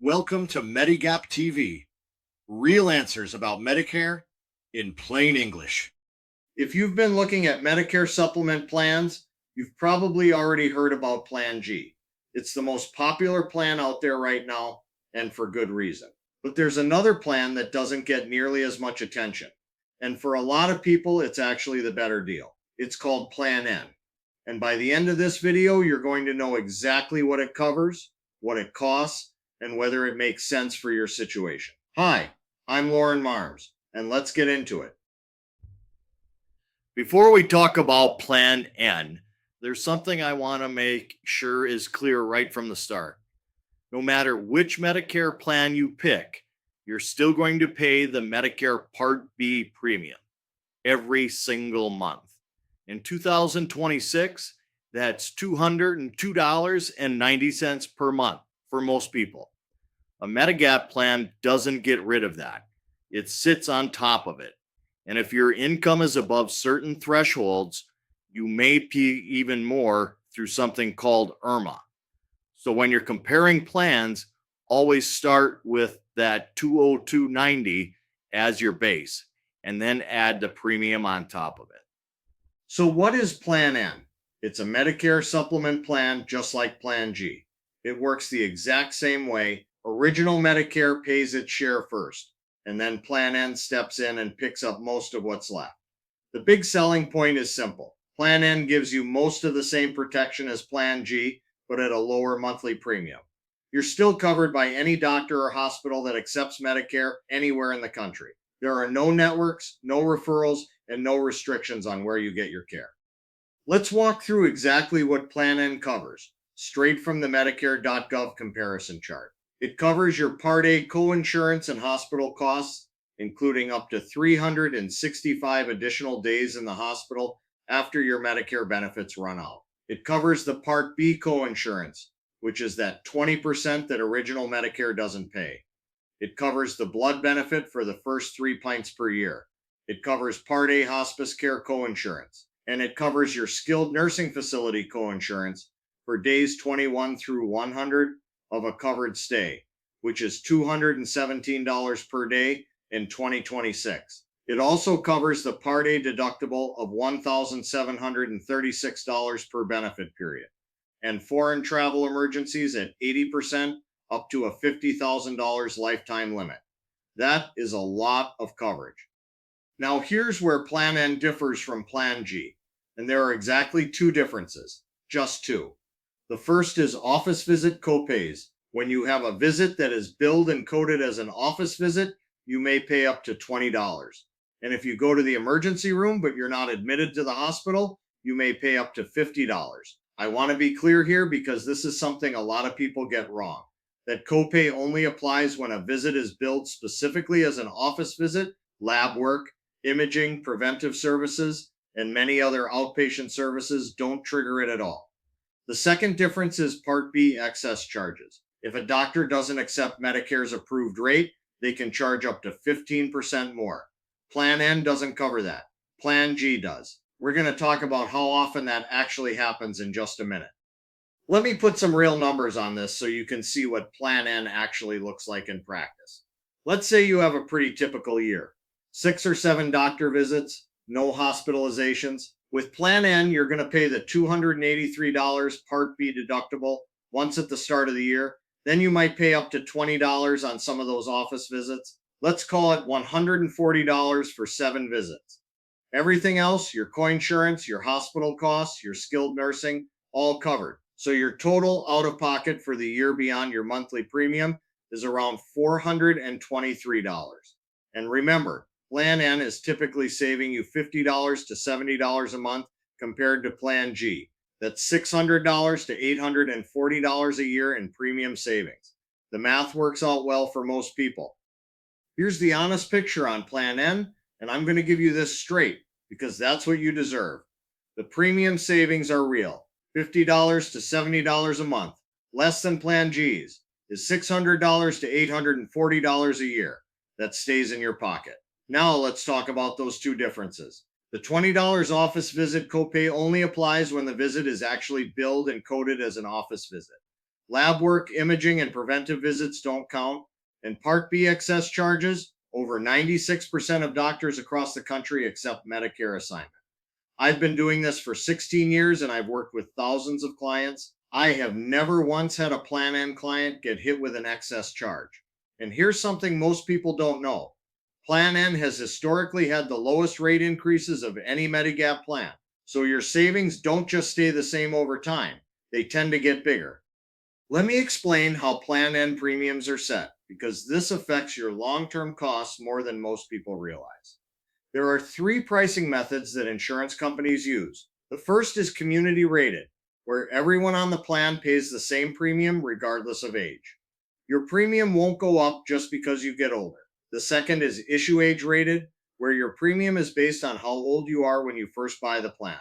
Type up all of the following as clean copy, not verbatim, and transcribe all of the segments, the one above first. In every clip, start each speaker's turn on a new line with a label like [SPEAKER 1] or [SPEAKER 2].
[SPEAKER 1] Welcome to Medigap TV, real answers about Medicare in plain English. If you've been looking at Medicare supplement plans, you've probably already heard about Plan G. It's the most popular plan out there right now, and for good reason. But there's another plan that doesn't get nearly as much attention. And for a lot of people, it's actually the better deal. It's called Plan N. And by the end of this video, you're going to know exactly what it covers, what it costs, and whether it makes sense for your situation. Hi, I'm Lauren Marms, and let's get into it. Before we talk about Plan N, there's something I want to make sure is clear right from the start. No matter which Medicare plan you pick, you're still going to pay the Medicare Part B premium every single month. In 2026, that's $202.90 per month for most people. A Medigap plan doesn't get rid of that. It sits on top of it. And if your income is above certain thresholds, you may pay even more through something called IRMA. So when you're comparing plans, always start with that 202.90 as your base and then add the premium on top of it. So what is Plan N? It's a Medicare supplement plan just like Plan G. It works the exact same way. Original Medicare pays its share first, and then Plan N steps in and picks up most of what's left. The big selling point is simple. Plan N gives you most of the same protection as Plan G, but at a lower monthly premium. You're still covered by any doctor or hospital that accepts Medicare anywhere in the country. There are no networks, no referrals, and no restrictions on where you get your care. Let's walk through exactly what Plan N covers, straight from the Medicare.gov comparison chart. It covers your Part A coinsurance and hospital costs, including up to 365 additional days in the hospital after your Medicare benefits run out. It covers the Part B coinsurance, which is that 20% that original Medicare doesn't pay. It covers the blood benefit for the first 3 pints per year. It covers Part A hospice care coinsurance, and it covers your skilled nursing facility coinsurance for days 21 through 100 of a covered stay, which is $217 per day in 2026. It also covers the Part A deductible of $1,736 per benefit period, and foreign travel emergencies at 80% up to a $50,000 lifetime limit. That is a lot of coverage. Now here's where Plan N differs from Plan G, and there are exactly 2 differences, just 2. The first is office visit copays. When you have a visit that is billed and coded as an office visit, you may pay up to $20. And if you go to the emergency room but you're not admitted to the hospital, you may pay up to $50. I want to be clear here because this is something a lot of people get wrong. That copay only applies when a visit is billed specifically as an office visit, lab work, imaging, preventive services, and many other outpatient services don't trigger it at all. The second difference is Part B excess charges. If a doctor doesn't accept Medicare's approved rate, they can charge up to 15% more. Plan N doesn't cover that. Plan G does. We're going to talk about how often that actually happens in just a minute. Let me put some real numbers on this so you can see what Plan N actually looks like in practice. Let's say you have a pretty typical year. 6 or 7 doctor visits, no hospitalizations. With Plan N, you're going to pay the $283 Part B deductible once at the start of the year. Then you might pay up to $20 on some of those office visits. Let's call it $140 for 7 visits. Everything else, your coinsurance, your hospital costs, your skilled nursing, all covered. So your total out of pocket for the year beyond your monthly premium is around $423. And remember, Plan N is typically saving you $50 to $70 a month compared to Plan G. That's $600 to $840 a year in premium savings. The math works out well for most people. Here's the honest picture on Plan N, and I'm going to give you this straight because that's what you deserve. The premium savings are real. $50 to $70 a month, less than Plan G's, is $600 to $840 a year. That stays in your pocket. Now let's talk about those 2 differences. The $20 office visit copay only applies when the visit is actually billed and coded as an office visit. Lab work, imaging, and preventive visits don't count. And Part B excess charges, over 96% of doctors across the country accept Medicare assignment. I've been doing this for 16 years and I've worked with thousands of clients. I have never once had a Plan N client get hit with an excess charge. And here's something most people don't know: Plan N has historically had the lowest rate increases of any Medigap plan. So your savings don't just stay the same over time, they tend to get bigger. Let me explain how Plan N premiums are set, because this affects your long term costs more than most people realize. There are three pricing methods that insurance companies use. The first is community rated, where everyone on the plan pays the same premium regardless of age. Your premium won't go up just because you get older. The second is issue age rated, where your premium is based on how old you are when you first buy the plan.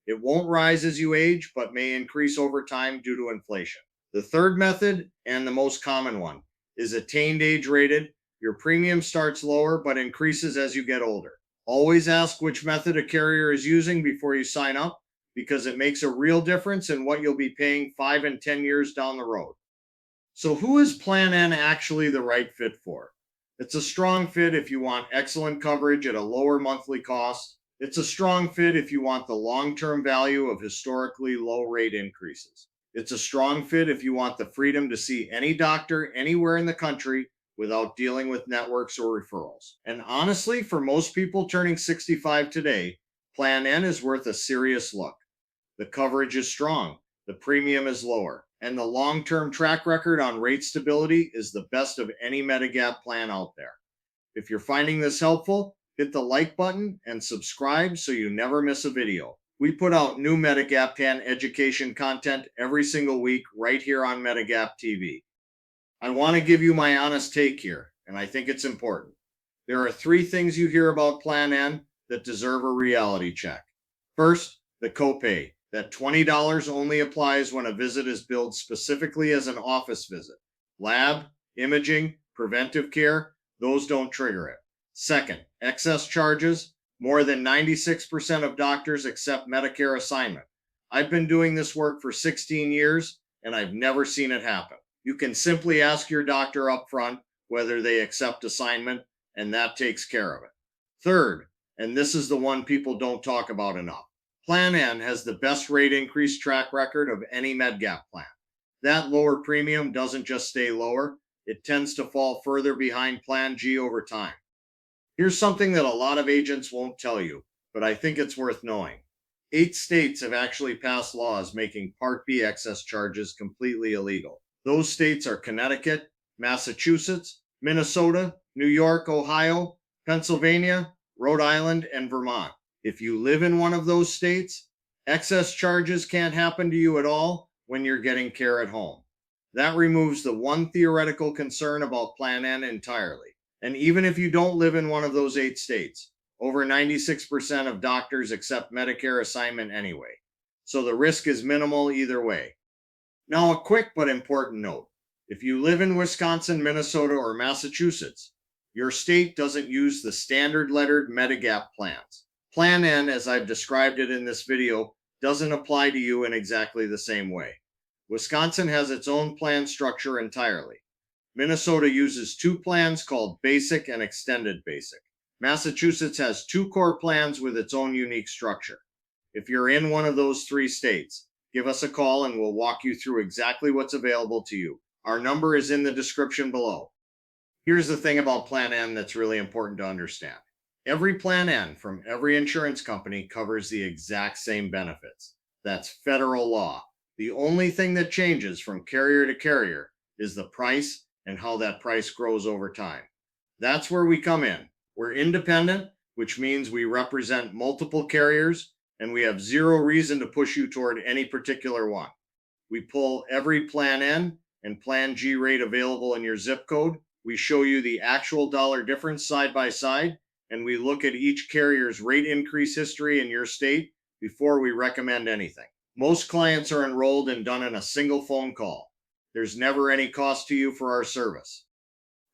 [SPEAKER 1] It won't rise as you age, but may increase over time due to inflation. The third method, and the most common one, is attained age rated. Your premium starts lower but increases as you get older. Always ask which method a carrier is using before you sign up, because it makes a real difference in what you'll be paying 5 and 10 years down the road. So, who is Plan N actually the right fit for? It's a strong fit if you want excellent coverage at a lower monthly cost. It's a strong fit if you want the long term value of historically low rate increases. It's a strong fit if you want the freedom to see any doctor anywhere in the country without dealing with networks or referrals. And honestly, for most people turning 65 today, Plan N is worth a serious look. The coverage is strong, the premium is lower, and the long term track record on rate stability is the best of any Medigap plan out there. If you're finding this helpful, hit the like button and subscribe so you never miss a video. We put out new Medigap plan education content every single week right here on Medigap TV. I want to give you my honest take here, and I think it's important. There are three things you hear about Plan N that deserve a reality check. First, the copay. That $20 only applies when a visit is billed specifically as an office visit. Lab, imaging, preventive care, those don't trigger it. Second, excess charges. More than 96% of doctors accept Medicare assignment. I've been doing this work for 16 years and I've never seen it happen. You can simply ask your doctor up front whether they accept assignment, and that takes care of it. Third, and this is the one people don't talk about enough, Plan N has the best rate increase track record of any Medigap plan. That lower premium doesn't just stay lower, it tends to fall further behind Plan G over time. Here's something that a lot of agents won't tell you, but I think it's worth knowing. 8 states have actually passed laws making Part B excess charges completely illegal. Those states are Connecticut, Massachusetts, Minnesota, New York, Ohio, Pennsylvania, Rhode Island, and Vermont. If you live in one of those states, excess charges can't happen to you at all when you're getting care at home. That removes the one theoretical concern about Plan N entirely. And even if you don't live in one of those 8 states, over 96% of doctors accept Medicare assignment anyway. So the risk is minimal either way. Now, a quick but important note. If you live in Wisconsin, Minnesota, or Massachusetts, your state doesn't use the standard lettered Medigap plans. Plan N, as I've described it in this video, doesn't apply to you in exactly the same way. Wisconsin has its own plan structure entirely. Minnesota uses 2 plans called Basic and Extended Basic. Massachusetts has 2 core plans with its own unique structure. If you're in one of those 3 states, give us a call and we'll walk you through exactly what's available to you. Our number is in the description below. Here's the thing about Plan N that's really important to understand. Every Plan N from every insurance company covers the exact same benefits. That's federal law. The only thing that changes from carrier to carrier is the price and how that price grows over time. That's where we come in. We're independent, which means we represent multiple carriers, and we have zero reason to push you toward any particular one. We pull every Plan N and Plan G rate available in your zip code. We show you the actual dollar difference side by side, and we look at each carrier's rate increase history in your state before we recommend anything. Most clients are enrolled and done in a single phone call. There's never any cost to you for our service.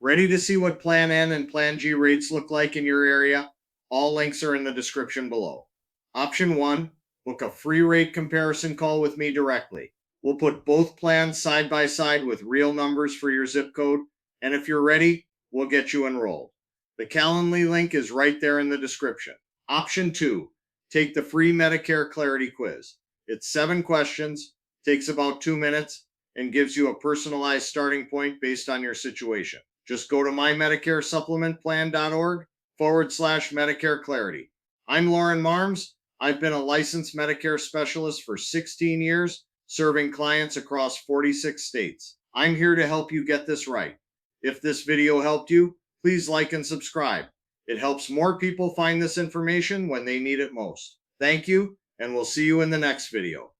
[SPEAKER 1] Ready to see what Plan N and Plan G rates look like in your area? All links are in the description below. Option 1, book a free rate comparison call with me directly. We'll put both plans side by side with real numbers for your zip code, and if you're ready, we'll get you enrolled. The Calendly link is right there in the description. Option 2, take the free Medicare Clarity Quiz. It's 7 questions, takes about 2 minutes, and gives you a personalized starting point based on your situation. Just go to mymedicaresupplementplan.org/Medicare Clarity. I'm Lauren Marms. I've been a licensed Medicare specialist for 16 years, serving clients across 46 states. I'm here to help you get this right. If this video helped you, please like and subscribe. It helps more people find this information when they need it most. Thank you, and we'll see you in the next video.